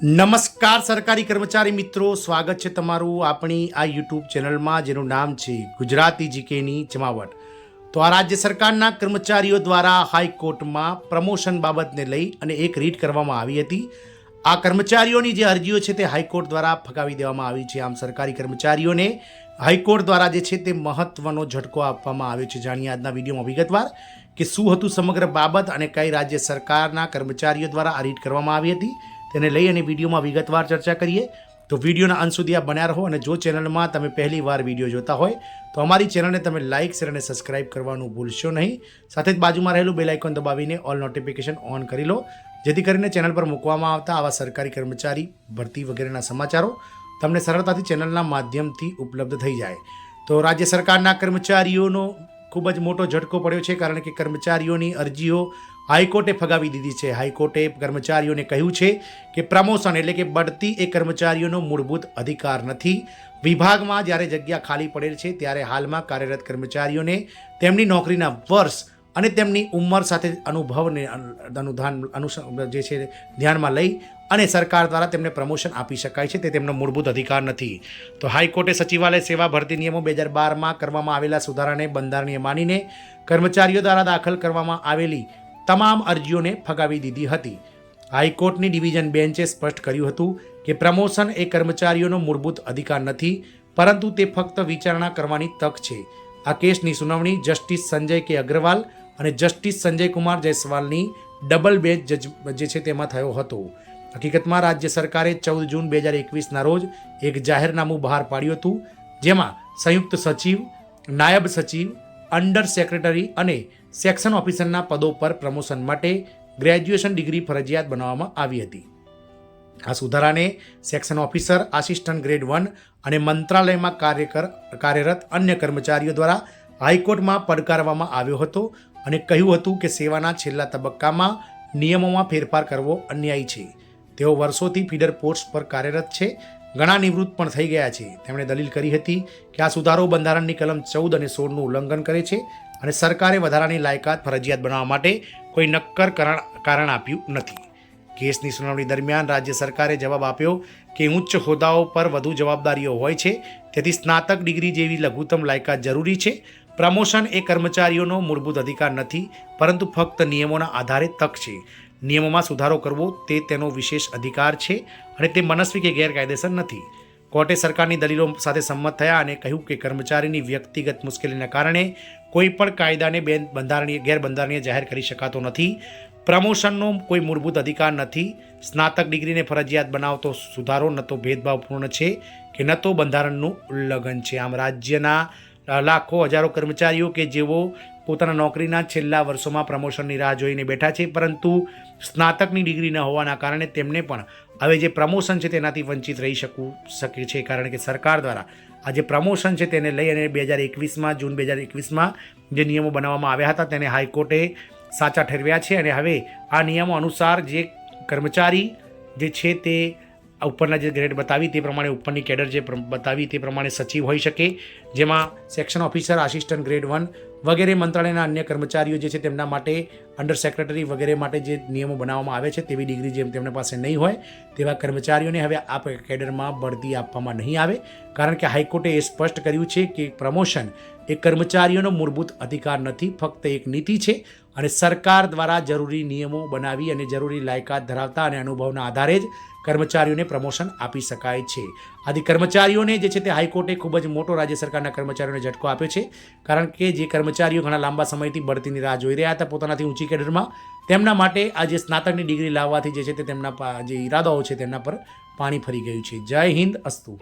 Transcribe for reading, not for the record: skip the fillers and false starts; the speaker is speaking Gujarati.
નમસ્કાર સરકારી કર્મચારી મિત્રો, સ્વાગત છે તમારું આપણી આ યુટ્યુબ ચેનલમાં જેનું નામ છે ગુજરાતી જીકેની જમાવટ. તો આ રાજ્ય સરકારના કર્મચારીઓ દ્વારા હાઈકોર્ટમાં પ્રમોશન બાબતને લઈ અને એક રીટ કરવામાં આવી હતી. આ કર્મચારીઓની જે અરજીઓ છે તે હાઈકોર્ટ દ્વારા ફગાવી દેવામાં આવી છે. આમ સરકારી કર્મચારીઓને હાઈકોર્ટ દ્વારા જે છે તે મહત્વનો ઝટકો આપવામાં આવ્યો છે. જાણીએ આજના વિડીયોમાં વિગતવાર કે શું હતું સમગ્ર બાબત અને કઈ રાજ્ય સરકારના કર્મચારીઓ દ્વારા આ રીટ કરવામાં આવી હતી તેને લઈ અને વિડીયોમાં વિગતવાર ચર્ચા કરીએ. તો વિડીયોના અંત સુધી આપ બન્યા રહો અને જો ચેનલમાં તમે પહેલી વાર વિડીયો જોતા હોય તો અમારી ચેનલને તમે લાઇક શેર અને સબસ્ક્રાઇબ કરવાનું ભૂલશો નહીં. સાથે જ બાજુમાં રહેલું બેલ આઇકોન દબાવીને ઓલ નોટિફિકેશન ઓન કરી લો, જેથી કરીને ચેનલ પર મૂકવામાં આવતા આવા સરકારી કર્મચારી ભરતી વગેરેના સમાચારો તમને સરળતાથી ચેનલના માધ્યમથી ઉપલબ્ધ થઈ જાય. તો રાજ્ય સરકારના કર્મચારીઓનો ખૂબ જ મોટો ઝટકો પડ્યો છે, કારણ કે કર્મચારીઓની અરજીઓ હાઈકોર્ટે ફગાવી દીધી છે. હાઈકોર્ટે કર્મચારીઓને કહ્યું છે કે પ્રમોશન એટલે કે બઢતી એ કર્મચારીઓનો મૂળભૂત અધિકાર નથી. વિભાગમાં જ્યારે જગ્યા ખાલી પડેલ છે ત્યારે હાલમાં કાર્યરત કર્મચારીઓને તેમની નોકરીના વર્ષ અને તેમની ઉંમર સાથે અનુભવને જે છે ધ્યાનમાં લઈ અને સરકાર દ્વારા તેમને પ્રમોશન આપી શકાય છે. તે તેમનો મૂળભૂત અધિકાર નથી. તો હાઈકોર્ટે સચિવાલય સેવા ભરતી નિયમો 2012માં કરવામાં આવેલા સુધારાને બંધારણીય માનીને કર્મચારીઓ દ્વારા દાખલ કરવામાં આવેલી તમામ અરજીઓને ફગાવી દીધી હતી. હાઈકોર્ટની ડિવિઝન બેન્ચે સ્પષ્ટ કર્યું હતું કે પ્રમોશન એ કર્મચારીઓનો મૂળભૂત અધિકાર નથી, પરંતુ તે ફક્ત વિચારણા કરવાની તક છે. આ કેસની સુનાવણી જસ્ટિસ સંજય કે અગ્રવાલ અને જસ્ટિસ સંજય કુમાર જયસ્વાલની ડબલ બેન્ચ જે છે તેમાં થયો હતો. હકીકતમાં રાજ્ય સરકારે 14 જૂન 2021ના રોજ એક જાહેરનામું બહાર પાડ્યું હતું, જેમાં સંયુક્ત સચિવ, નાયબ સચિવ, અંડર સેક્રેટરી અને સેક્શન ઓફિસરના પદો પર પ્રમોશન માટે ગ્રેજ્યુએશન ડિગ્રી ફરજિયાત બનાવવામાં આવી હતી. આ સુધારાને સેક્શન ઓફિસર, આસિસ્ટન્ટ ગ્રેડ 1 અને મંત્રાલયમાં કાર્યરત અન્ય કર્મચારીઓ દ્વારા હાઈકોર્ટમાં પડકારવામાં આવ્યો હતો અને કહ્યું હતું કે સેવાના છેલ્લા તબક્કામાં નિયમોમાં ફેરફાર કરવો અન્યાયી છે. તેઓ વર્ષોથી ફીડર પોસ્ટ પર કાર્યરત છે, ઘણા નિવૃત્ત પણ થઈ ગયા છે. તેમણે દલીલ કરી હતી કે આ સુધારો બંધારણની કલમ 14 અને 16નું ઉલ્લંઘન કરે છે અને સરકારે વધારાની લાયકાત ફરજિયાત બનાવવા માટે કોઈ નક્કર કારણ આપ્યું નથી. કેસની સુનાવણી દરમિયાન રાજ્ય સરકારે જવાબ આપ્યો કે ઉચ્ચ હોદ્દાઓ પર વધુ જવાબદારીઓ હોય છે, તેથી સ્નાતક ડિગ્રી જેવી લઘુત્તમ લાયકાત જરૂરી છે. પ્રમોશન એ કર્મચારીઓનો મૂળભૂત અધિકાર નથી, પરંતુ ફક્ત નિયમોના આધારે તક છે. નિયમોમાં સુધારો કરવો તે તેનો વિશેષ અધિકાર છે અને તે મનસ્વી કે ગેરકાયદેસર નથી. કોર્ટે સરકારની દલીલો સાથે સંમત થયા અને કહ્યું કે કર્મચારીની વ્યક્તિગત મુશ્કેલીના કારણે કોઈ પણ કાયદાને ગેરબંધારણીય જાહેર કરી શકાતો નથી. પ્રમોશનનો કોઈ મૂળભૂત અધિકાર નથી. સ્નાતક ડિગ્રીને ફરજિયાત બનાવતો સુધારો ન તો ભેદભાવપૂર્ણ છે કે ન તો બંધારણનું ઉલ્લંઘન છે. આમ રાજ્યના લાખો હજારો કર્મચારીઓ કે જેઓ પોતાના નોકરીના છેલ્લા વર્ષોમાં પ્રમોશનની રાહ જોઈને બેઠા છે, પરંતુ સ્નાતકની ડિગ્રી ન હોવાના કારણે તેમને પણ હવે જે પ્રમોશન છે તેનાથી વંચિત રહી શકે છે, કારણ કે સરકાર દ્વારા આ જે પ્રમોશન છે તેને લઈ અને 2021માં જૂન 2021માં જે નિયમો બનાવવામાં આવ્યા હતા તેને હાઈકોર્ટે સાચા ઠેરવ્યા છે. અને હવે આ નિયમો અનુસાર જે કર્મચારી જે છે તે ઉપરના જે ગ્રેડ બતાવી તે પ્રમાણે ઉપરની કેડર જે બતાવી તે પ્રમાણે સચિવ હોઈ શકે, જેમાં સેક્શન ઓફિસર, આસિસ્ટન્ટ ગ્રેડ 1 વગેરે મંત્રાલયના અન્ય કર્મચારીઓ જે છે તેમના માટે અંડર સેક્રેટરી વગેરે માટે જે નિયમો બનાવવામાં આવે છે તેવી ડિગ્રી જેમ તેમના પાસે નહીં હોય તેવા કર્મચારીઓને હવે આ કેડરમાં બઢતી આપવામાં નહીં આવે, કારણ કે હાઈકોર્ટે એ સ્પષ્ટ કર્યું છે કે પ્રમોશન એ કર્મચારીઓનો મૂળભૂત અધિકાર નથી, ફક્ત એક નીતિ છે અને સરકાર દ્વારા જરૂરી નિયમો બનાવી અને જરૂરી લાયકાત ધરાવતા અને અનુભવના આધારે જ કર્મચારીઓને પ્રમોશન આપી શકાય છે. આથી કર્મચારીઓને જે છે તે હાઈકોર્ટે ખૂબ જ મોટો રાજ્ય સરકારના કર્મચારીઓને ઝટકો આપ્યો છે, કારણ કે જે કર્મચારીઓ ઘણા લાંબા સમયથી બઢતીની રાહ જોઈ રહ્યા હતા પોતાનાથી ઊંચી કેડરમાં, તેમના માટે આ જે સ્નાતકની ડિગ્રી લાવવાથી જે છે તે તેમના જે ઈરાદાઓ છે તેમના પર પાણી ફરી ગયું છે. જય હિન્દ, અસ્તુ.